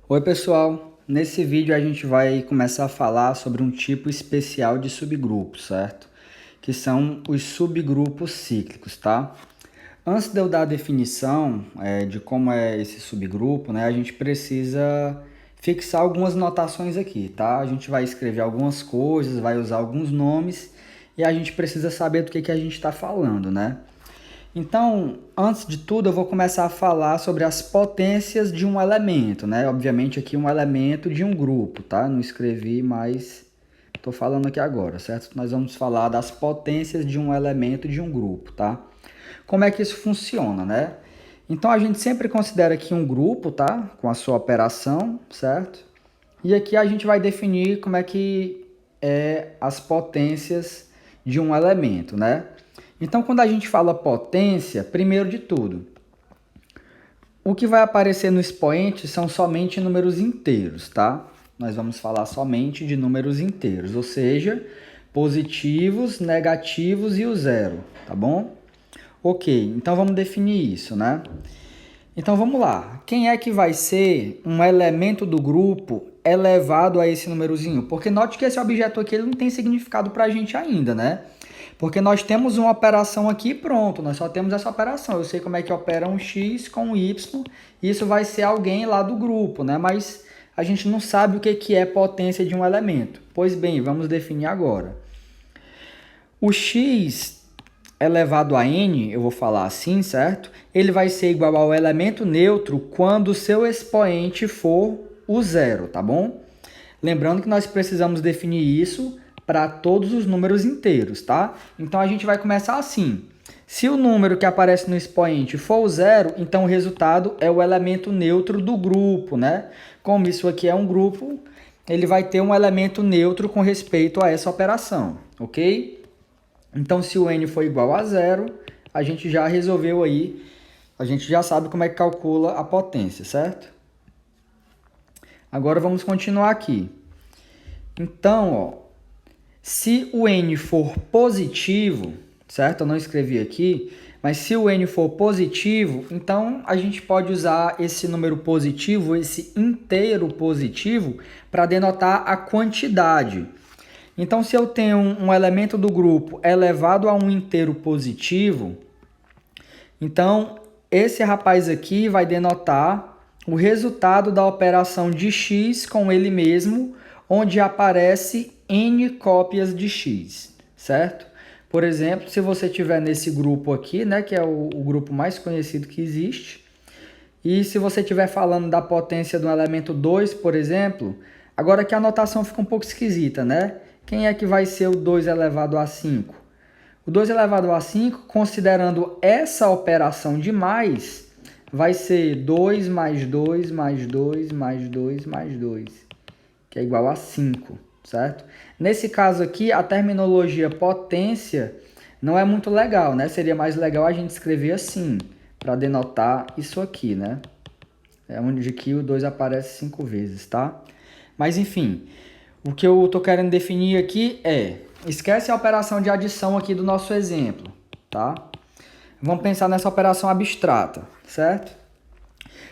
Oi pessoal, nesse vídeo a gente vai começar a falar sobre um tipo especial de subgrupos, certo? Que são os subgrupos cíclicos, tá? Antes de eu dar a definição de como é esse subgrupo, né, a gente precisa fixar algumas notações aqui, tá? A gente vai escrever algumas coisas, vai usar alguns nomes e a gente precisa saber do que a gente está falando, né? Então, antes de tudo, eu vou começar a falar sobre as potências de um elemento, né? Obviamente aqui um elemento de um grupo, tá? Não escrevi, mas estou falando aqui agora, certo? Nós vamos falar das potências de um elemento de um grupo, tá? Como é que isso funciona, né? Então a gente sempre considera aqui um grupo, tá? Com a sua operação, certo? E aqui a gente vai definir como é que é as potências de um elemento, né? Então, quando a gente fala potência, primeiro de tudo, o que vai aparecer no expoente são somente números inteiros, tá? Nós vamos falar somente de números inteiros, ou seja, positivos, negativos e o zero, tá bom? Ok, então vamos definir isso, né? Então vamos lá. Quem é que vai ser um elemento do grupo elevado a esse númerozinho? Porque note que esse objeto aqui ele não tem significado para a gente ainda, né? Porque nós temos uma operação aqui e pronto, nós só temos essa operação. Eu sei como é que opera um x com um y, isso vai ser alguém lá do grupo, né? Mas a gente não sabe o que é potência de um elemento. Pois bem, vamos definir agora. O x elevado a n, eu vou falar assim, certo? Ele vai ser igual ao elemento neutro quando o seu expoente for o zero, tá bom? Lembrando que nós precisamos definir isso para todos os números inteiros, tá? Então a gente vai começar assim. Se o número que aparece no expoente for o zero, então o resultado é o elemento neutro do grupo, né? Como isso aqui é um grupo, ele vai ter um elemento neutro com respeito a essa operação, ok? Então, se o n for igual a zero, a gente já resolveu aí, a gente já sabe como é que calcula a potência, certo? Agora vamos continuar aqui. Então, ó, se o n for positivo, certo? Eu não escrevi aqui, mas se o n for positivo, então a gente pode usar esse número positivo, esse inteiro positivo, para denotar a quantidade. Então, se eu tenho um elemento do grupo elevado a um inteiro positivo, então esse rapaz aqui vai denotar o resultado da operação de x com ele mesmo, onde aparece n cópias de x, certo? Por exemplo, se você tiver nesse grupo aqui, né, que é o grupo mais conhecido que existe, e se você estiver falando da potência do elemento 2, por exemplo, agora que a notação fica um pouco esquisita, né? Quem é que vai ser o 2 elevado a 5? O 2 elevado a 5, considerando essa operação de mais, vai ser 2 mais 2 mais 2 mais 2 mais 2, que é igual a 5, certo? Nesse caso aqui, a terminologia potência não é muito legal, né? Seria mais legal a gente escrever assim, para denotar isso aqui, né? É onde que o 2 aparece 5 vezes, tá? Mas enfim, o que eu estou querendo definir aqui é, esquece a operação de adição aqui do nosso exemplo, tá? Vamos pensar nessa operação abstrata, certo?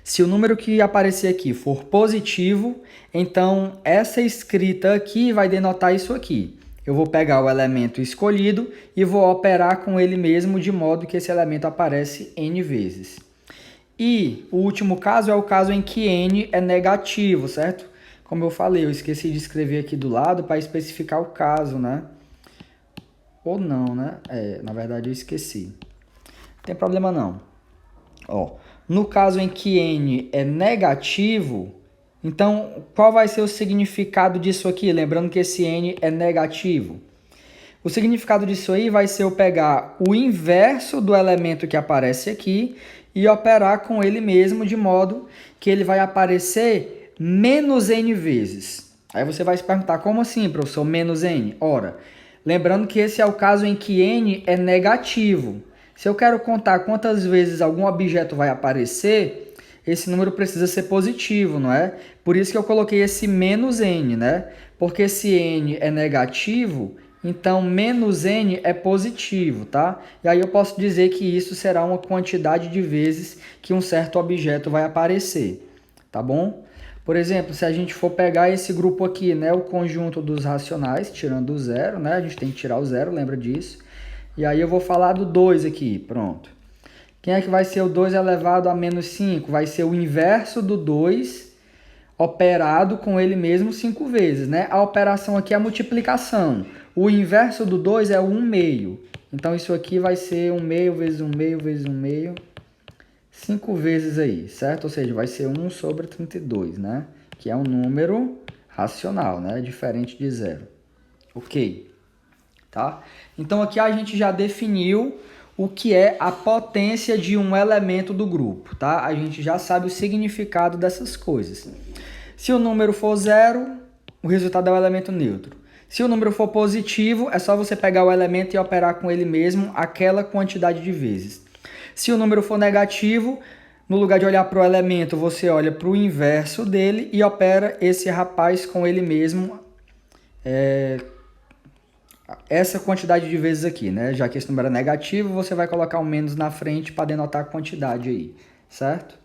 Se o número que aparecer aqui for positivo, então essa escrita aqui vai denotar isso aqui. Eu vou pegar o elemento escolhido e vou operar com ele mesmo de modo que esse elemento aparece n vezes. E o último caso é o caso em que n é negativo, certo? Como eu falei, eu esqueci de escrever aqui do lado para especificar o caso, né? Ou não, né? Na verdade eu esqueci. Não tem problema não. Ó, no caso em que n é negativo, então qual vai ser o significado disso aqui? Lembrando que esse n é negativo. O significado disso aí vai ser eu pegar o inverso do elemento que aparece aqui e operar com ele mesmo de modo que ele vai aparecer menos n vezes. Aí você vai se perguntar, como assim, professor, menos n? Ora, lembrando que esse é o caso em que n é negativo. Se eu quero contar quantas vezes algum objeto vai aparecer, esse número precisa ser positivo, não é? Por isso que eu coloquei esse menos n, né? Porque se n é negativo, então menos n é positivo, tá? E aí eu posso dizer que isso será uma quantidade de vezes que um certo objeto vai aparecer, tá bom? Por exemplo, se a gente for pegar esse grupo aqui, né, o conjunto dos racionais, tirando o zero, né, a gente tem que tirar o zero, lembra disso? E aí eu vou falar do 2 aqui, pronto. Quem é que vai ser o 2 elevado a menos 5? Vai ser o inverso do 2 operado com ele mesmo 5 vezes, né? A operação aqui é a multiplicação. O inverso do 2 é o 1 meio. Então isso aqui vai ser 1 meio vezes 1 meio vezes 1 meio. 5 vezes aí, certo? Ou seja, vai ser 1 sobre 32, né? Que é um número racional, né? Diferente de zero. Ok, tá? Então aqui a gente já definiu o que é a potência de um elemento do grupo, tá? A gente já sabe o significado dessas coisas. Se o número for zero, o resultado é o elemento neutro. Se o número for positivo, é só você pegar o elemento e operar com ele mesmo aquela quantidade de vezes. Se o número for negativo, no lugar de olhar para o elemento, você olha para o inverso dele e opera esse rapaz com ele mesmo, essa quantidade de vezes aqui, né? Já que esse número é negativo, você vai colocar um menos na frente para denotar a quantidade aí, certo?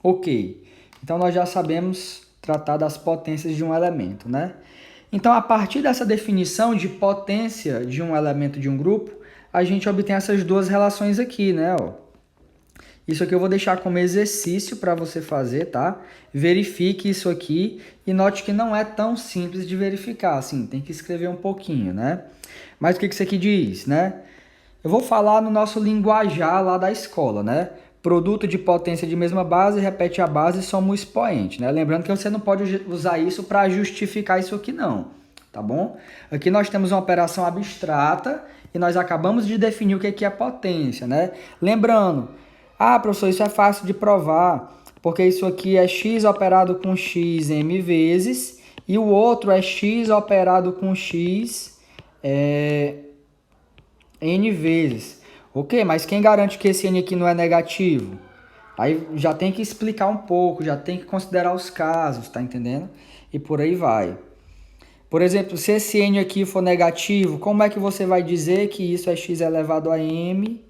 Ok, então nós já sabemos tratar das potências de um elemento, né? Então, a partir dessa definição de potência de um elemento de um grupo, a gente obtém essas duas relações aqui, né? Ó. Isso aqui eu vou deixar como exercício para você fazer, tá? Verifique isso aqui e note que não é tão simples de verificar, assim, tem que escrever um pouquinho, né? Mas o que isso aqui diz, né? Eu vou falar no nosso linguajar lá da escola, né? Produto de potência de mesma base, repete a base e soma o expoente, né? Lembrando que você não pode usar isso para justificar isso aqui não, tá bom? Aqui nós temos uma operação abstrata e nós acabamos de definir o que é potência, né? Lembrando, professor, isso é fácil de provar, porque isso aqui é x operado com x m vezes e o outro é x operado com x n vezes. Ok, mas quem garante que esse n aqui não é negativo? Aí já tem que explicar um pouco, já tem que considerar os casos, tá entendendo? E por aí vai. Por exemplo, se esse n aqui for negativo, como é que você vai dizer que isso é x elevado a m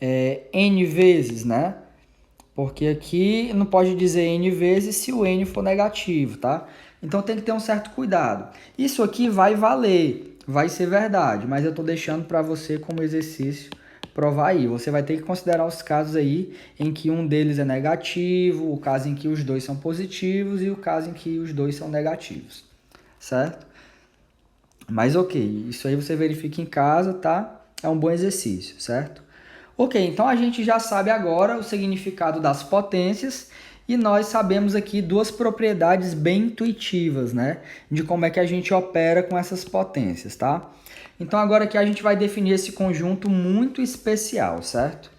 n vezes, né? Porque aqui não pode dizer n vezes se o n for negativo, tá? Então tem que ter um certo cuidado. Isso aqui vai valer, vai ser verdade, mas eu estou deixando para você como exercício provar aí. Você vai ter que considerar os casos aí em que um deles é negativo, o caso em que os dois são positivos e o caso em que os dois são negativos, certo? Mas ok, isso aí você verifica em casa, tá? É um bom exercício, certo? Ok, então a gente já sabe agora o significado das potências e nós sabemos aqui duas propriedades bem intuitivas, né? De como é que a gente opera com essas potências, tá? Então agora aqui a gente vai definir esse conjunto muito especial, certo?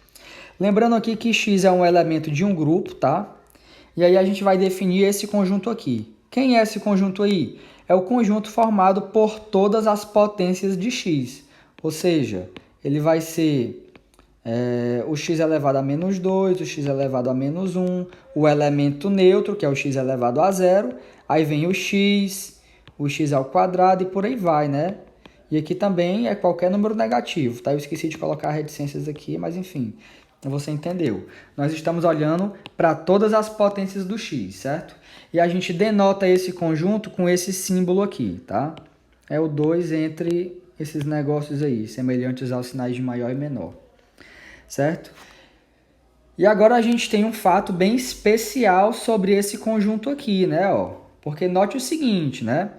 Lembrando aqui que x é um elemento de um grupo, tá? E aí a gente vai definir esse conjunto aqui. Quem é esse conjunto aí? É o conjunto formado por todas as potências de x. Ou seja, ele vai ser o x elevado a menos 2, o x elevado a menos 1, o elemento neutro, que é o x elevado a zero, aí vem o x ao quadrado e por aí vai, né? E aqui também é qualquer número negativo, tá? Eu esqueci de colocar reticências aqui, mas enfim, você entendeu. Nós estamos olhando para todas as potências do x, certo? E a gente denota esse conjunto com esse símbolo aqui, tá? É o 2 entre esses negócios aí, semelhantes aos sinais de maior e menor, certo? E agora a gente tem um fato bem especial sobre esse conjunto aqui, né? Ó, porque note o seguinte, né?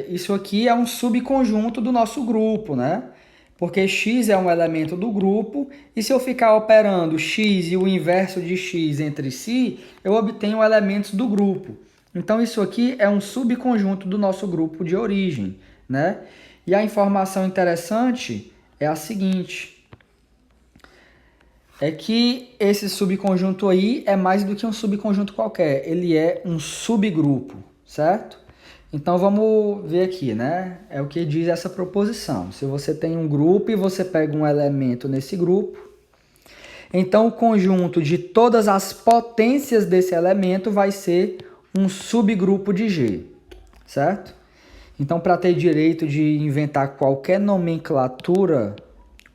Isso aqui é um subconjunto do nosso grupo, né? Porque x é um elemento do grupo, e se eu ficar operando x e o inverso de x entre si, eu obtenho elementos do grupo. Então, isso aqui é um subconjunto do nosso grupo de origem, né? E a informação interessante é a seguinte: é que esse subconjunto aí é mais do que um subconjunto qualquer, ele é um subgrupo, certo? Então vamos ver aqui, né? É o que diz essa proposição. Se você tem um grupo e você pega um elemento nesse grupo, então o conjunto de todas as potências desse elemento vai ser um subgrupo de G, certo? Então, para ter direito de inventar qualquer nomenclatura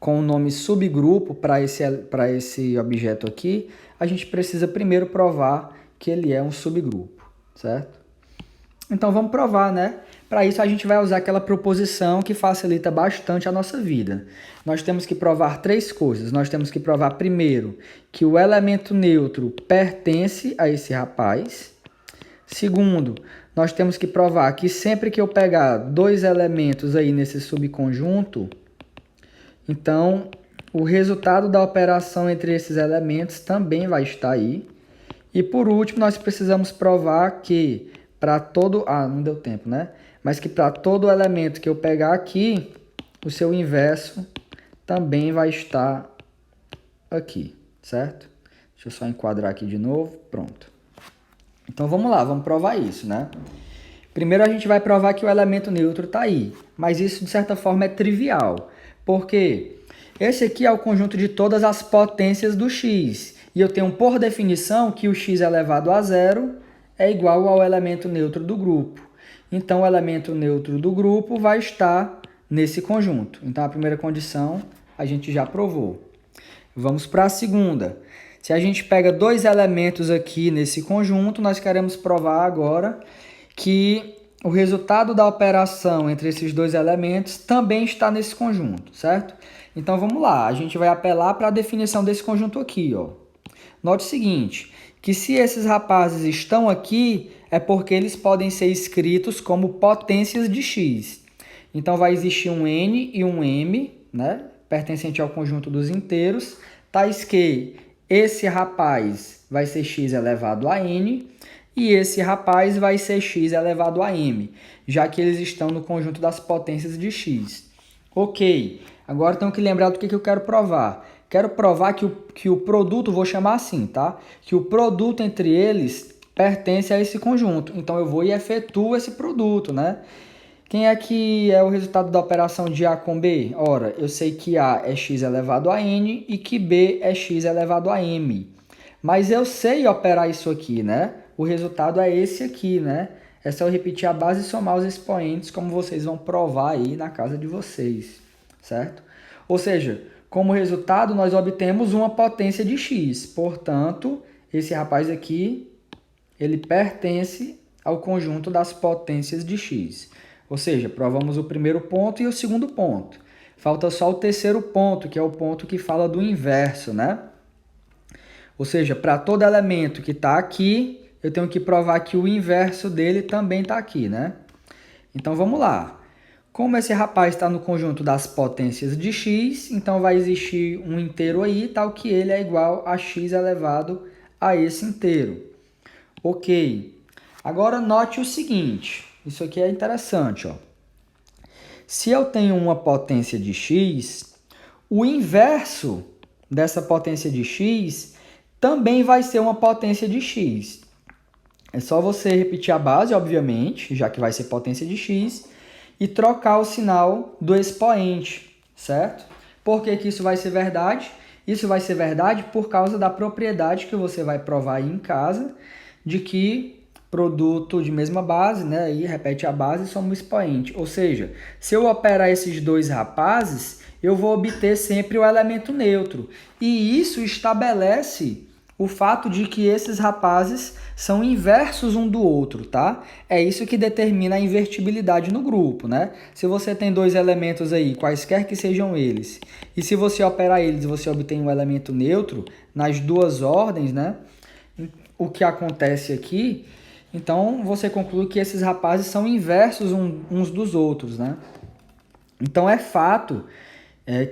com o nome subgrupo para esse objeto aqui, a gente precisa primeiro provar que ele é um subgrupo. certo? Então vamos provar, né? Para isso a gente vai usar aquela proposição que facilita bastante a nossa vida. Nós temos que provar três coisas. Nós temos que provar primeiro que o elemento neutro pertence a esse rapaz. Segundo, nós temos que provar que sempre que eu pegar dois elementos aí nesse subconjunto, então o resultado da operação entre esses elementos também vai estar aí. E por último, nós precisamos provar que para todo... não deu tempo, né? Mas que para todo elemento que eu pegar aqui, o seu inverso também vai estar aqui, certo? Deixa eu só enquadrar aqui de novo. Pronto. Então vamos lá, vamos provar isso, né? Primeiro a gente vai provar que o elemento neutro está aí. Mas isso, de certa forma, é trivial. Porque esse aqui é o conjunto de todas as potências do x. E eu tenho por definição que o x elevado a zero é igual ao elemento neutro do grupo. Então, o elemento neutro do grupo vai estar nesse conjunto. Então, a primeira condição a gente já provou. Vamos para a segunda. Se a gente pega dois elementos aqui nesse conjunto, nós queremos provar agora que o resultado da operação entre esses dois elementos também está nesse conjunto, certo? Então, vamos lá. A gente vai apelar para a definição desse conjunto aqui, ó. Note o seguinte, que se esses rapazes estão aqui, é porque eles podem ser escritos como potências de x. Então, vai existir um n e um m, né, pertencente ao conjunto dos inteiros, tais que esse rapaz vai ser x elevado a n e esse rapaz vai ser x elevado a m, já que eles estão no conjunto das potências de x. Ok, agora tenho que lembrar do que eu quero provar. Quero provar que o produto, vou chamar assim, tá? Que o produto entre eles pertence a esse conjunto. Então, eu vou e efetuo esse produto, né? Quem é que é o resultado da operação de A com B? Ora, eu sei que A é x elevado a n e que B é x elevado a m. Mas eu sei operar isso aqui, né? O resultado é esse aqui, né? É só eu repetir a base e somar os expoentes, como vocês vão provar aí na casa de vocês, certo? Ou seja, como resultado, nós obtemos uma potência de x. Portanto, esse rapaz aqui, ele pertence ao conjunto das potências de x. Ou seja, provamos o primeiro ponto e o segundo ponto. Falta só o terceiro ponto, que é o ponto que fala do inverso, né? Ou seja, para todo elemento que está aqui, eu tenho que provar que o inverso dele também está aqui, né? Então, vamos lá. Como esse rapaz está no conjunto das potências de x, então vai existir um inteiro aí, tal que ele é igual a x elevado a esse inteiro. Ok. Agora, note o seguinte. Isso aqui é interessante, ó. Se eu tenho uma potência de x, o inverso dessa potência de x também vai ser uma potência de x. É só você repetir a base, obviamente, já que vai ser potência de x, e trocar o sinal do expoente, certo? Por que isso vai ser verdade? Isso vai ser verdade por causa da propriedade que você vai provar aí em casa, de que produto de mesma base, né? Aí repete a base e soma o expoente. Ou seja, se eu operar esses dois rapazes, eu vou obter sempre o elemento neutro. E isso estabelece o fato de que esses rapazes são inversos um do outro, tá? É isso que determina a invertibilidade no grupo, né? Se você tem dois elementos aí, quaisquer que sejam eles, e se você operar eles, você obtém um elemento neutro nas duas ordens, né? O que acontece aqui, então você conclui que esses rapazes são inversos uns dos outros, né? Então é fato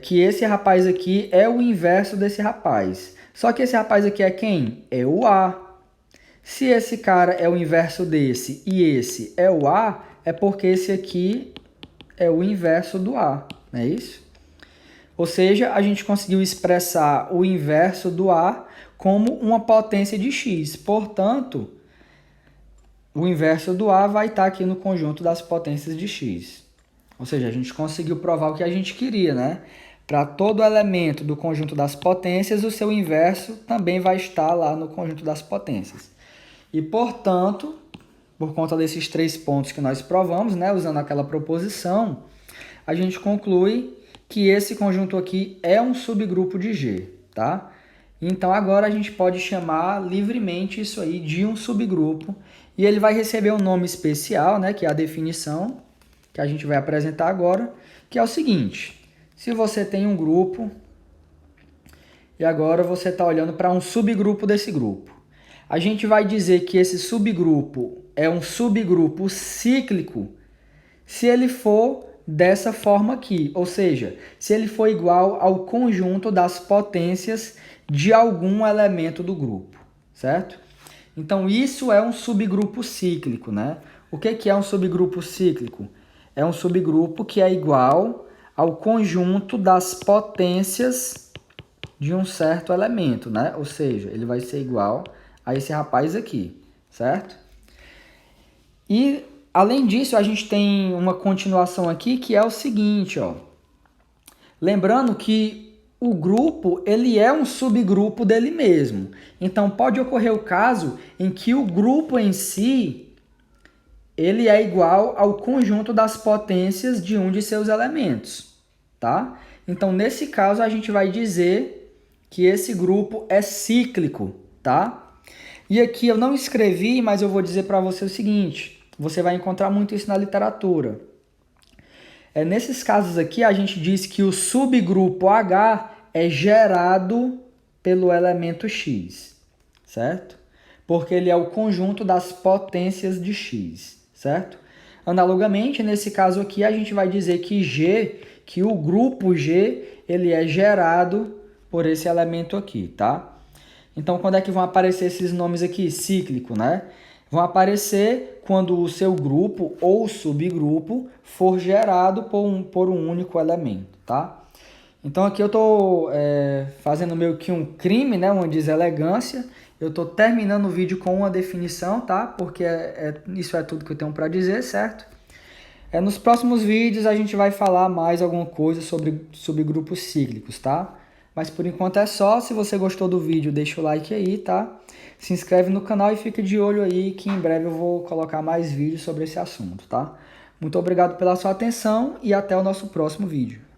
que esse rapaz aqui é o inverso desse rapaz. Só que esse rapaz aqui é quem? É o A. Se esse cara é o inverso desse e esse é o A, é porque esse aqui é o inverso do A, não é isso? Ou seja, a gente conseguiu expressar o inverso do A como uma potência de x. Portanto, o inverso do A vai estar aqui no conjunto das potências de x. Ou seja, a gente conseguiu provar o que a gente queria, né? Para todo elemento do conjunto das potências, o seu inverso também vai estar lá no conjunto das potências. E, portanto, por conta desses três pontos que nós provamos, né, usando aquela proposição, a gente conclui que esse conjunto aqui é um subgrupo de G, tá? Então agora a gente pode chamar livremente isso aí de um subgrupo e ele vai receber um nome especial, né, que é a definição que a gente vai apresentar agora, que é o seguinte: se você tem um grupo e agora você está olhando para um subgrupo desse grupo, a gente vai dizer que esse subgrupo é um subgrupo cíclico se ele for dessa forma aqui, ou seja, se ele for igual ao conjunto das potências de algum elemento do grupo, certo? Então isso é um subgrupo cíclico, né? O que é um subgrupo cíclico? É um subgrupo que é igual ao conjunto das potências de um certo elemento, né? Ou seja, ele vai ser igual a esse rapaz aqui, certo? E além disso, a gente tem uma continuação aqui que é o seguinte, ó. Lembrando que o grupo, ele é um subgrupo dele mesmo. Então pode ocorrer o caso em que o grupo em si ele é igual ao conjunto das potências de um de seus elementos, tá? Então nesse caso a gente vai dizer que esse grupo é cíclico, tá? E aqui eu não escrevi, mas eu vou dizer para você o seguinte: você vai encontrar muito isso na literatura. Nesses casos aqui, a gente diz que o subgrupo H é gerado pelo elemento X, certo? Porque ele é o conjunto das potências de X, certo? Analogamente, nesse caso aqui, a gente vai dizer que G, que o grupo G, ele é gerado por esse elemento aqui, tá? Então, quando é que vão aparecer esses nomes aqui? Cíclico, né? Vão aparecer quando o seu grupo ou subgrupo for gerado por um único elemento, tá? Então, aqui eu estou fazendo meio que um crime, né? Uma deselegância. Eu estou terminando o vídeo com uma definição, tá? Porque isso é tudo que eu tenho para dizer, certo? Nos próximos vídeos a gente vai falar mais alguma coisa sobre subgrupos cíclicos, tá? Mas por enquanto é só. Se você gostou do vídeo, deixa o like aí, tá? Se inscreve no canal e fica de olho aí que em breve eu vou colocar mais vídeos sobre esse assunto, tá? Muito obrigado pela sua atenção e até o nosso próximo vídeo.